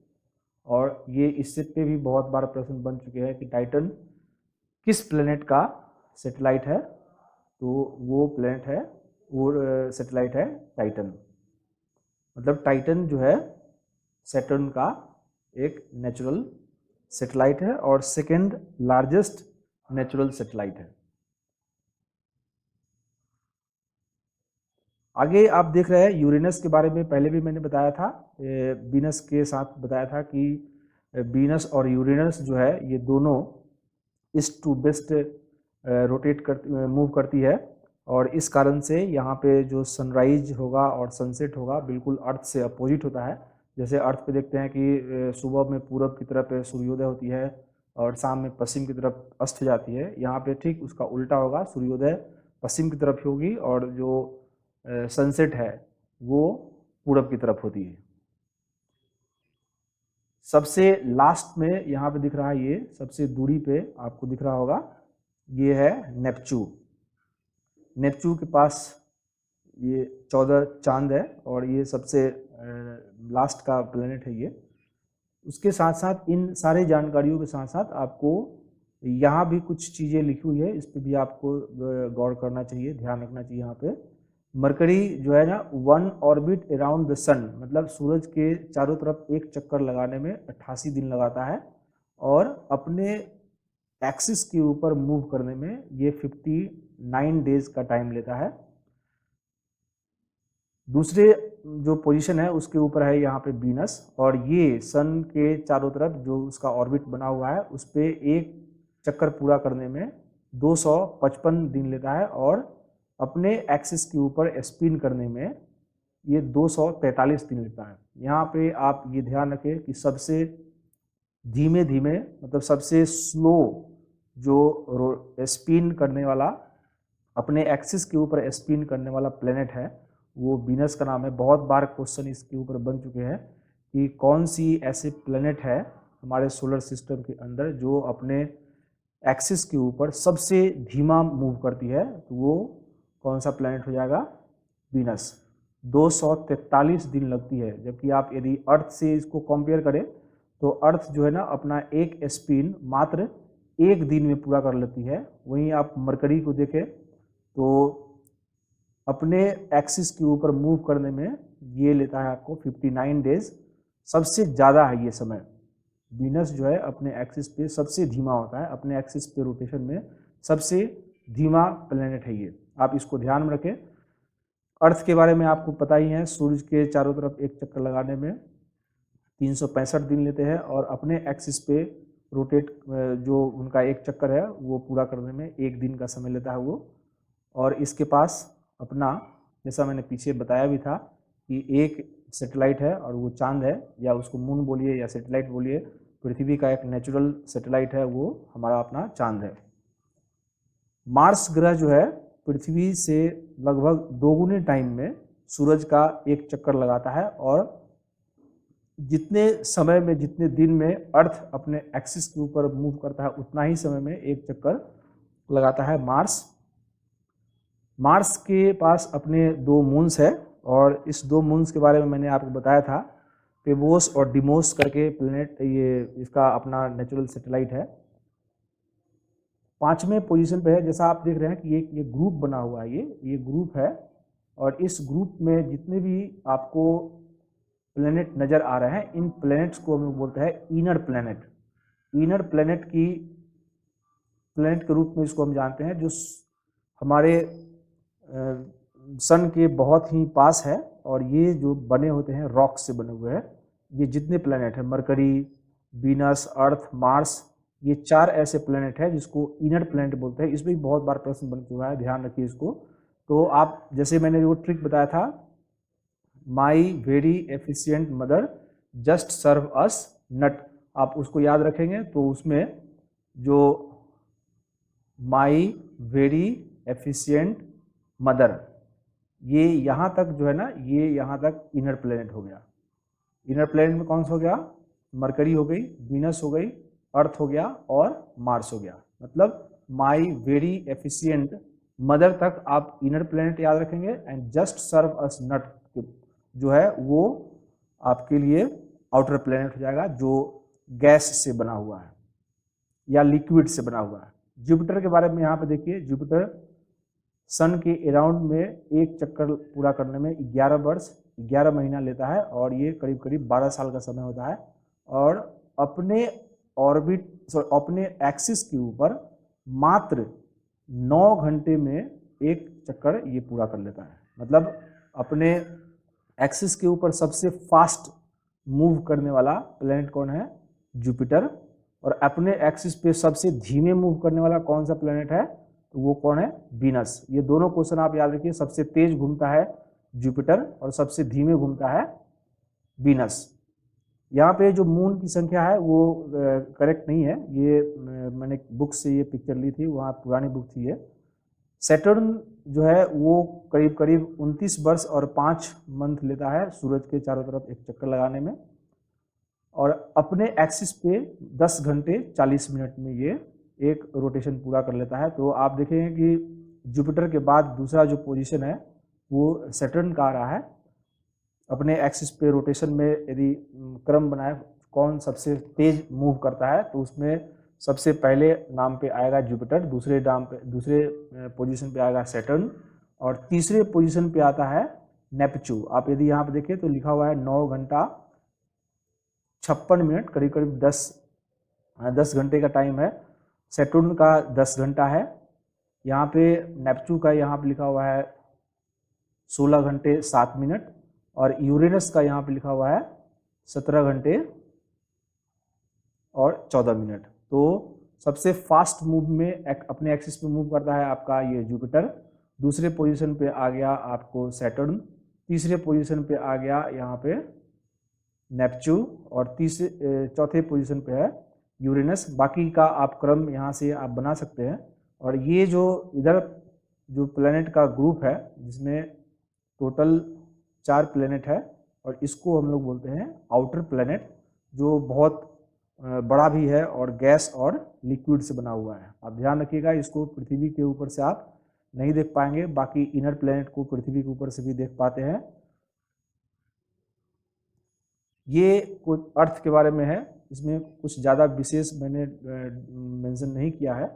और ये इससे पे भी बहुत बार प्रश्न बन चुके हैं कि टाइटन किस प्लेनेट का सैटेलाइट है, तो वो प्लेनेट है, वो सैटेलाइट है टाइटन। मतलब टाइटन जो है सैटर्न का एक नेचुरल सैटेलाइट है और सेकेंड लार्जेस्ट नेचुरल सैटेलाइट है। आगे आप देख रहे हैं यूरेनस के बारे में, पहले भी मैंने बताया था, वीनस के साथ बताया था कि वीनस और यूरेनस जो है ये दोनों ईस्ट टू वेस्ट मूव करती है, और इस कारण से यहाँ पे जो सनराइज होगा और सनसेट होगा बिल्कुल अर्थ से अपोजिट होता है। जैसे अर्थ पे देखते हैं कि सुबह में पूरब की तरफ सूर्योदय होती है और शाम में पश्चिम की तरफ अस्त जाती है, यहाँ पे ठीक उसका उल्टा होगा, सूर्योदय पश्चिम की तरफ होगी और जो सनसेट है वो पूरब की तरफ होती है। सबसे लास्ट में यहाँ पे दिख रहा है, ये सबसे दूरी पे आपको दिख रहा होगा, ये है नेपच्यून। नेपच्यून के पास ये 14 चांद है और ये सबसे लास्ट का प्लेनेट है ये। उसके साथ साथ इन सारे जानकारियों के साथ साथ आपको यहाँ भी कुछ चीज़ें लिखी हुई है, इस पर भी आपको गौर करना चाहिए, ध्यान रखना चाहिए। यहाँ पे मरकरी जो है ना, 1 ऑर्बिट अराउंड द सन, मतलब सूरज के चारों तरफ एक चक्कर लगाने में 88 दिन लगाता है, और अपने एक्सिस के ऊपर मूव करने में ये 59 डेज का टाइम लेता है। दूसरे जो पोजीशन है उसके ऊपर है यहाँ पे वीनस, और ये सन के चारों तरफ जो उसका ऑर्बिट बना हुआ है उस पर एक चक्कर पूरा करने में 255 दिन लेता है, और अपने एक्सिस के ऊपर स्पिन करने में ये 243 दिन लेता है। यहाँ पे आप ये ध्यान रखें कि सबसे धीमे धीमे, मतलब सबसे स्लो जो स्पिन करने वाला, अपने एक्सिस के ऊपर स्पिन करने वाला प्लेनेट है वो वीनस का नाम है। बहुत बार क्वेश्चन इसके ऊपर बन चुके हैं कि कौन सी ऐसे प्लेनेट है हमारे सोलर सिस्टम के अंदर जो अपने एक्सिस के ऊपर सबसे धीमा मूव करती है, तो वो कौन सा प्लेनेट हो जाएगा? वीनस। 243 दिन लगती है, जबकि आप यदि अर्थ से इसको कंपेयर करें तो अर्थ जो है ना अपना एक स्पिन मात्र एक दिन में पूरा कर लेती है। वहीं आप मरकरी को देखें तो अपने एक्सिस के ऊपर मूव करने में ये लेता है आपको 59 डेज, सबसे ज़्यादा है ये समय। वीनस जो है अपने एक्सिस पे सबसे धीमा होता है, अपने एक्सिस पे रोटेशन में सबसे धीमा प्लेनेट है ये, आप इसको ध्यान में रखें। अर्थ के बारे में आपको पता ही है, सूरज के चारों तरफ एक चक्कर लगाने में 365 दिन लेते हैं, और अपने एक्सिस पे रोटेट, जो उनका एक चक्कर है वो पूरा करने में 1 दिन का समय लेता है वो। और इसके पास अपना, जैसा मैंने पीछे बताया भी था कि एक सैटेलाइट है और वो चांद है, या उसको मून बोलिए या सैटेलाइट बोलिए, पृथ्वी का एक नेचुरल सैटेलाइट है, वो हमारा अपना चांद है। मार्स ग्रह जो है पृथ्वी से लगभग 2 गुने टाइम में सूरज का एक चक्कर लगाता है, और जितने समय में, जितने दिन में अर्थ अपने एक्सिस के ऊपर मूव करता है उतना ही समय में एक चक्कर लगाता है मार्स। मार्स के पास अपने 2 मून्स है, और इस 2 मून्स के बारे में मैंने आपको बताया था, पेबोस और डिमोस करके प्लेनेट, ये इसका अपना नेचुरल सैटेलाइट है। 5वें पोजीशन पे है। जैसा आप देख रहे हैं कि ये ग्रुप बना हुआ है, ये ग्रुप है, और इस ग्रुप में जितने भी आपको प्लेनेट नज़र आ रहे हैं, इन प्लेनेट्स को हम लोग बोलते हैं इनर प्लेनेट। इनर प्लेनेट के रूप में इसको हम जानते हैं, जो हमारे सन के बहुत ही पास है, और ये जो बने होते हैं रॉक से बने हुए हैं। ये जितने प्लेनेट हैं, मरकरी, वीनस, अर्थ, मार्स, ये 4 ऐसे प्लेनेट हैं जिसको इनर प्लेनेट बोलते हैं। इसमें भी बहुत बार प्रश्न बन चुका है, ध्यान रखिए इसको। तो आप, जैसे मैंने वो ट्रिक बताया था, my very efficient mother just serve us nut, आप उसको याद रखेंगे तो उसमें जो माई वेरी एफिशिएंट मदर, ये यहाँ तक जो है ना, ये यहाँ तक इनर प्लेनेट हो गया। इनर प्लेनेट में कौन सा हो गया? मरकरी हो गई, वीनस हो गई, अर्थ हो गया और मार्स हो गया। मतलब माई वेरी एफिशिएंट मदर तक आप इनर प्लेनेट याद रखेंगे, एंड जस्ट सर्व अस नट जो है वो आपके लिए आउटर प्लेनेट हो जाएगा, जो गैस से बना हुआ है या लिक्विड से बना हुआ है। जुपिटर के बारे में यहाँ पे देखिए, जुपिटर सन के अराउंड में एक चक्कर पूरा करने में 11 वर्ष 11 महीना लेता है, और ये करीब करीब 12 साल का समय होता है, और अपने अपने एक्सिस के ऊपर मात्र 9 घंटे में एक चक्कर ये पूरा कर लेता है। मतलब अपने एक्सिस के ऊपर सबसे फास्ट मूव करने वाला प्लेनेट कौन है? जुपिटर। और अपने एक्सिस पे सबसे धीमे मूव करने वाला कौन सा प्लेनेट है? तो वो कौन है? वीनस। ये दोनों क्वेश्चन आप याद रखिए, सबसे तेज घूमता है जुपिटर और सबसे धीमे घूमता है वीनस। यहाँ पे जो मून की संख्या है वो करेक्ट नहीं है, ये मैंने बुक से ये पिक्चर ली थी, वहाँ पुरानी बुक थी ये। सैटर्न जो है वो करीब करीब 29 वर्ष और 5 मंथ लेता है सूरज के चारों तरफ एक चक्कर लगाने में, और अपने एक्सिस पे 10 घंटे 40 मिनट में ये एक रोटेशन पूरा कर लेता है। तो आप देखेंगे कि जुपिटर के बाद दूसरा जो पोजीशन है वो सैटर्न का आ रहा है। अपने एक्सिस पे रोटेशन में यदि क्रम बनाए कौन सबसे तेज मूव करता है, तो उसमें सबसे पहले नाम पे आएगा जुपिटर, दूसरे पोजीशन पे आएगा सैटर्न, और तीसरे पोजीशन पे आता है नेपच्यून। आप यदि यहाँ पे देखें तो लिखा हुआ है 9 घंटा 56 मिनट, करीब करीब 10 घंटे का टाइम है। सैटर्न का 10 घंटा है। यहाँ पे नेपच्यून का यहाँ पे लिखा हुआ है 16 घंटे 7 मिनट, और यूरेनस का यहाँ पे लिखा हुआ है 17 घंटे और 14 मिनट। तो सबसे फास्ट मूव में अपने एक्सिस पे मूव करता है आपका ये जुपिटर। दूसरे पोजीशन पे आ गया आपको सैटर्न, तीसरे पोजीशन पे आ गया यहाँ पे नेपच्यून, और चौथे पोजीशन पे है यूरेनस। बाकी का आप क्रम यहाँ से आप बना सकते हैं। और ये जो इधर जो प्लेनेट का ग्रुप है जिसमें टोटल 4 प्लेनेट है, और इसको हम लोग बोलते हैं आउटर प्लेनेट, जो बहुत बड़ा भी है और गैस और लिक्विड से बना हुआ है। आप ध्यान रखिएगा, इसको पृथ्वी के ऊपर से आप नहीं देख पाएंगे, बाकी इनर प्लेनेट को पृथ्वी के ऊपर से भी देख पाते हैं। ये कुछ अर्थ के बारे में है, इसमें कुछ ज़्यादा विशेष मैंने मेंशन नहीं किया है।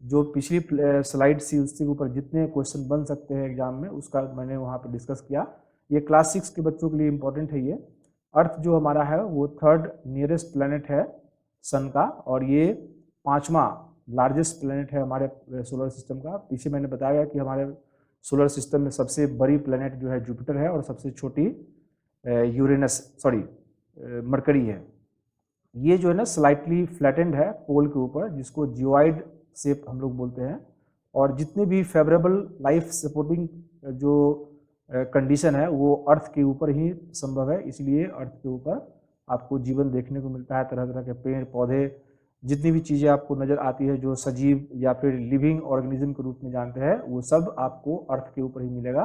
जो पिछली स्लाइड सी उसके ऊपर जितने क्वेश्चन बन सकते हैं एग्जाम में, उसका मैंने वहाँ पे डिस्कस किया। ये क्लास 6 के बच्चों के लिए इम्पोर्टेंट है। ये अर्थ जो हमारा है वो 3rd नियरेस्ट प्लेनेट है सन का, और ये 5वां लार्जेस्ट प्लेनेट है हमारे सोलर सिस्टम का। पीछे मैंने बताया कि हमारे सोलर सिस्टम में सबसे बड़ी प्लेनेट जो है जुपिटर है, और सबसे छोटी मरकरी है। ये जो है ना स्लाइटली फ्लैटेंड है पोल के ऊपर, जिसको जियोइड शेप हम लोग बोलते हैं। और जितने भी फेवरेबल लाइफ सपोर्टिंग जो कंडीशन है वो अर्थ के ऊपर ही संभव है, इसलिए अर्थ के ऊपर आपको जीवन देखने को मिलता है। तरह तरह के पेड़ पौधे, जितनी भी चीज़ें आपको नज़र आती है जो सजीव या फिर लिविंग ऑर्गेनिज्म के रूप में जानते हैं, वो सब आपको अर्थ के ऊपर ही मिलेगा।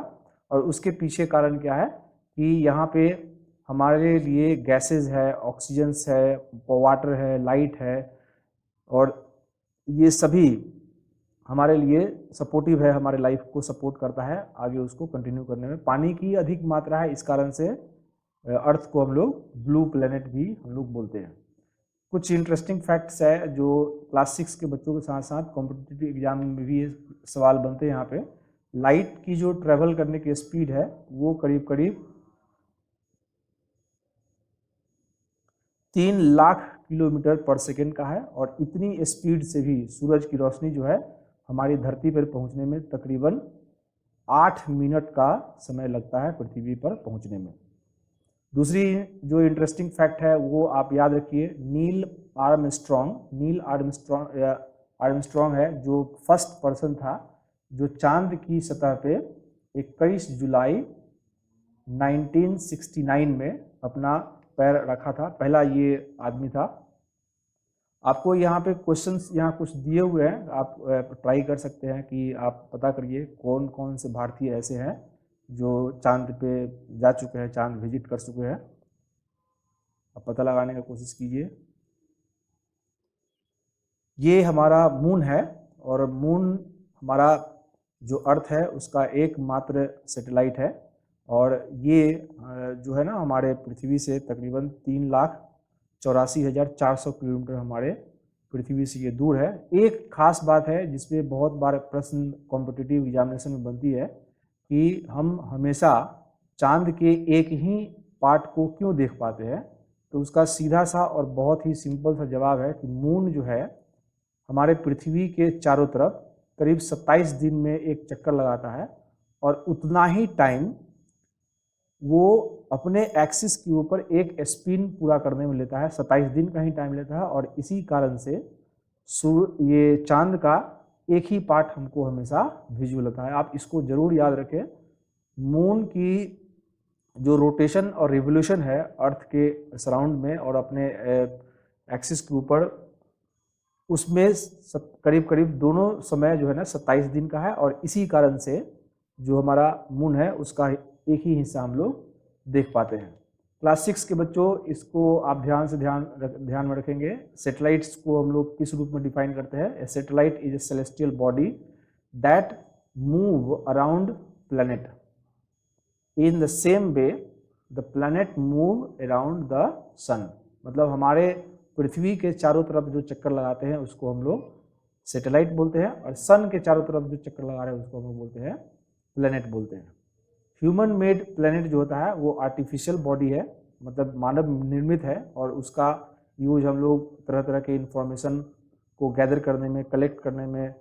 और उसके पीछे कारण क्या है कि यहाँ पे हमारे लिए गैसेज है, ऑक्सीजन्स है, वाटर है, लाइट है, और ये सभी हमारे लिए सपोर्टिव है, हमारे लाइफ को सपोर्ट करता है आगे उसको कंटिन्यू करने में। पानी की अधिक मात्रा है, इस कारण से अर्थ को हम लोग ब्लू प्लेनेट भी हम लोग बोलते हैं। कुछ इंटरेस्टिंग फैक्ट्स है जो क्लास 6 के बच्चों के साथ साथ कॉम्पिटिटिव एग्जाम में भी ये सवाल बनते हैं यहाँ पे। लाइट की जो ट्रेवल करने की स्पीड है वो करीब करीब 3 लाख किलोमीटर पर सेकेंड का है, और इतनी स्पीड से भी सूरज की रोशनी जो है हमारी धरती पर पहुंचने में तकरीबन 8 मिनट का समय लगता है पृथ्वी पर पहुंचने में। दूसरी जो इंटरेस्टिंग फैक्ट है वो आप याद रखिए, नील आर्मस्ट्रॉन्ग है जो फर्स्ट पर्सन था जो चांद की सतह पे 21 जुलाई 1969 में अपना पैर रखा था, पहला ये आदमी था। आपको यहाँ पे क्वेश्चंस यहाँ कुछ दिए हुए हैं, आप ट्राई कर सकते हैं कि आप पता करिए कौन कौन से भारतीय ऐसे हैं जो चांद पे जा चुके हैं, चांद विजिट कर चुके हैं। आप पता लगाने का कोशिश कीजिए। ये हमारा मून है, और मून हमारा जो अर्थ है उसका एकमात्र सैटेलाइट है, और ये जो है ना हमारे पृथ्वी से तकरीबन 3,84,400 किलोमीटर हमारे पृथ्वी से ये दूर है। एक खास बात है जिसपे बहुत बार प्रश्न कॉम्पिटिटिव एग्जामिनेशन में बनती है कि हम हमेशा चांद के एक ही पार्ट को क्यों देख पाते हैं, तो उसका सीधा सा और बहुत ही सिंपल सा जवाब है कि मून जो है हमारे पृथ्वी के चारों तरफ करीब 27 दिन में एक चक्कर लगाता है, और उतना ही टाइम वो अपने एक्सिस के ऊपर एक स्पिन पूरा करने में लेता है, 27 दिन का ही टाइम लेता है। और इसी कारण से ये चांद का एक ही पार्ट हमको हमेशा विजुअल होता है। आप इसको जरूर याद रखें, मून की जो रोटेशन और रिवोल्यूशन है अर्थ के सराउंड में और अपने एक्सिस के ऊपर, उसमें करीब करीब दोनों समय जो है ना 27 दिन का है, और इसी कारण से जो हमारा मून है उसका एक ही हिस्सा हम लोग देख पाते हैं। क्लास 6 के बच्चों इसको आप ध्यान में रखेंगे। सैटेलाइट्स को हम लोग किस रूप में डिफाइन करते हैं? A satellite is a celestial body that move around planet in the same way the planet move around the sun. मतलब हमारे पृथ्वी के चारों तरफ जो चक्कर लगाते हैं उसको हम लोग सैटेलाइट बोलते हैं, और सन के चारों तरफ जो चक्कर लगा रहे हैं उसको हम लोग बोलते हैं प्लैनेट बोलते हैं। ह्यूमन मेड प्लैनेट जो होता है वो आर्टिफिशियल बॉडी है, मतलब मानव निर्मित है, और उसका यूज हम लोग तरह तरह के इंफॉर्मेशन को गैदर करने में, कलेक्ट करने में,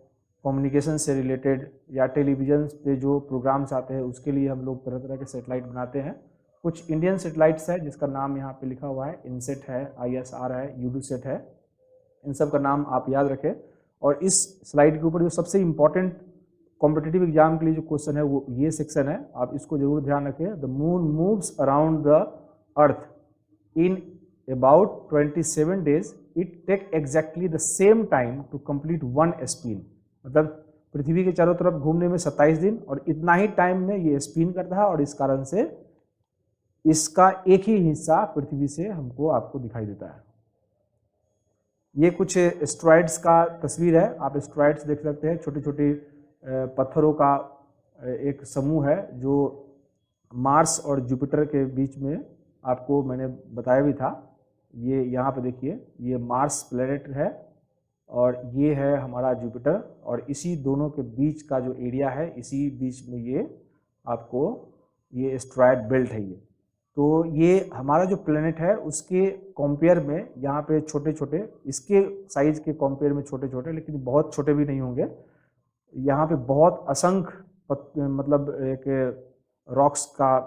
कम्युनिकेशन से रिलेटेड या टेलीविजन पे जो प्रोग्राम्स आते हैं उसके लिए हम लोग तरह तरह के सेटेलाइट बनाते हैं। कुछ इंडियन सेटेलाइट्स है जिसका नाम यहाँ पे लिखा हुआ है, इनसेट है, ISR है, यूडूसेट है, इन सब का नाम आप याद रखें। और इस स्लाइड के ऊपर जो सबसे इम्पॉर्टेंट कॉम्पिटिटिव एग्जाम के लिए जो क्वेश्चन है वो ये सेक्शन है, आप इसको जरूर ध्यान रखें। The moon moves around the earth in about 27 days, it take exactly the same time to complete one spin. मतलब पृथ्वी के चारों तरफ घूमने में 27 दिन, और इतना ही टाइम में ये स्पिन करता है, और इस कारण से इसका एक ही हिस्सा पृथ्वी से हमको आपको दिखाई देता है। ये कुछ एस्ट्रॉइड्स का तस्वीर है, आप एस्ट्रॉइड्स देख सकते हैं, छोटे छोटे पत्थरों का एक समूह है जो मार्स और जुपिटर के बीच में, आपको मैंने बताया भी था। ये यहाँ पे देखिए, ये मार्स प्लेनेट है और ये है हमारा जुपिटर, और इसी दोनों के बीच का जो एरिया है, इसी बीच में ये आपको ये एस्ट्रॉइड बेल्ट है। ये तो ये हमारा जो प्लेनेट है उसके कंपेयर में यहाँ पे छोटे छोटे, इसके साइज के कंपेयर में छोटे छोटे, लेकिन बहुत छोटे भी नहीं होंगे। यहाँ पे बहुत असंख्य मतलब एक रॉक्स का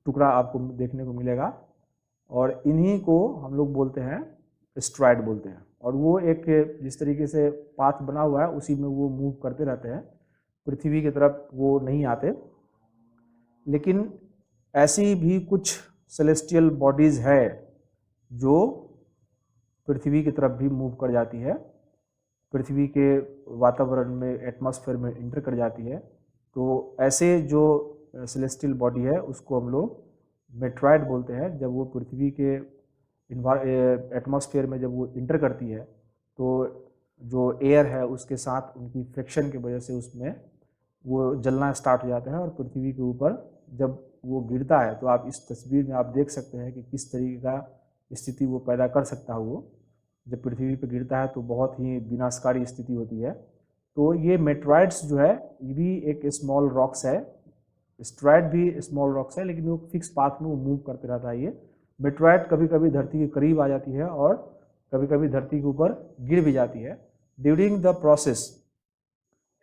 टुकड़ा आपको देखने को मिलेगा, और इन्हीं को हम लोग बोलते हैं एस्ट्रॉयड बोलते हैं। और वो एक जिस तरीके से पाथ बना हुआ है उसी में वो मूव करते रहते हैं, पृथ्वी की तरफ वो नहीं आते। लेकिन ऐसी भी कुछ सेलेस्टियल बॉडीज़ है जो पृथ्वी की तरफ भी मूव कर जाती है, पृथ्वी के वातावरण में, एटमॉस्फेयर में इंटर कर जाती है। तो ऐसे जो सेलेस्टियल बॉडी है उसको हम लोग मेट्रॉयड बोलते हैं। जब वो पृथ्वी के एटमॉस्फेयर में जब वो इंटर करती है तो जो एयर है उसके साथ उनकी फ्रिक्शन की वजह से उसमें वो जलना स्टार्ट हो जाता है, और पृथ्वी के ऊपर जब वो गिरता है तो आप इस तस्वीर में आप देख सकते हैं कि किस तरीके का स्थिति वो पैदा कर सकता है। वो जब पृथ्वी पर गिरता है तो बहुत ही विनाशकारी स्थिति होती है। तो ये मेट्रॉयड्स जो है ये भी एक स्मॉल रॉक्स है, एस्ट्रॉयड भी स्मॉल रॉक्स है, लेकिन वो फिक्स पाथ में वो मूव करते रहता है। ये मेट्रॉयड कभी कभी धरती के करीब आ जाती है और कभी कभी धरती के ऊपर गिर भी जाती है। During the process,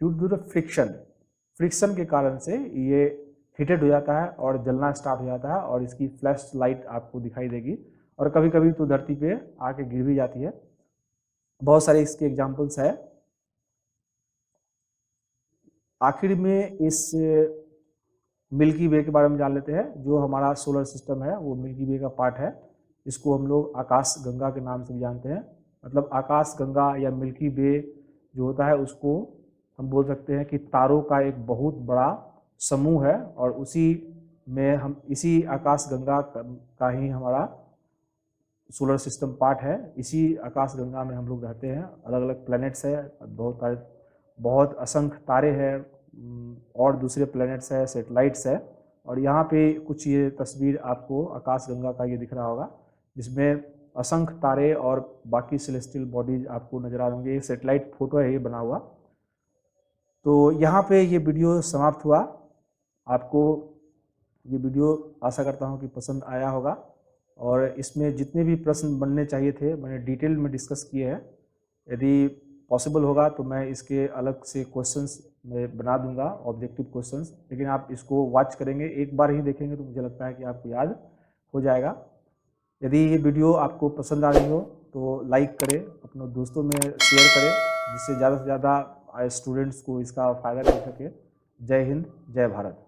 due to the friction के कारण से ये हीटेड हो जाता है और जलना स्टार्ट हो जाता है, और इसकी फ्लैश लाइट आपको दिखाई देगी, और कभी कभी तो धरती पे आके गिर भी जाती है। बहुत सारे इसके एग्जाम्पल्स है। आखिर में इस मिल्की वे के बारे में जान लेते हैं। जो हमारा सोलर सिस्टम है वो मिल्की वे का पार्ट है। इसको हम लोग आकाश गंगा के नाम से भी जानते हैं। मतलब आकाश गंगा या मिल्की वे जो होता है उसको हम बोल सकते हैं कि तारों का एक बहुत बड़ा समूह है, और उसी में हम इसी आकाश गंगा का ही हमारा सोलर सिस्टम पार्ट है। इसी आकाश गंगा में हम लोग रहते हैं। अलग अलग प्लैनेट्स है, बहुत असंख्य तारे हैं, और दूसरे प्लैनेट्स है, सैटेलाइट्स है। और यहाँ पे कुछ ये तस्वीर आपको आकाश गंगा का ये दिख रहा होगा, जिसमें असंख्य तारे और बाकी सेलेस्टियल बॉडीज आपको नजर आ होंगे। ये सैटेलाइट फोटो है ये बना हुआ। तो यहाँ पे ये वीडियो समाप्त हुआ। आपको ये वीडियो आशा करता हूँ कि पसंद आया होगा, और इसमें जितने भी प्रश्न बनने चाहिए थे मैंने डिटेल में डिस्कस किए हैं। यदि पॉसिबल होगा तो मैं इसके अलग से क्वेश्चंस मैं बना दूंगा, ऑब्जेक्टिव क्वेश्चंस। लेकिन आप इसको वॉच करेंगे, एक बार ही देखेंगे तो मुझे लगता है कि आपको याद हो जाएगा। यदि ये वीडियो आपको पसंद आ रही हो तो लाइक करें, अपने दोस्तों में शेयर करें, जिससे ज़्यादा से ज़्यादा स्टूडेंट्स को इसका फ़ायदा मिल सके। जय हिंद, जय भारत।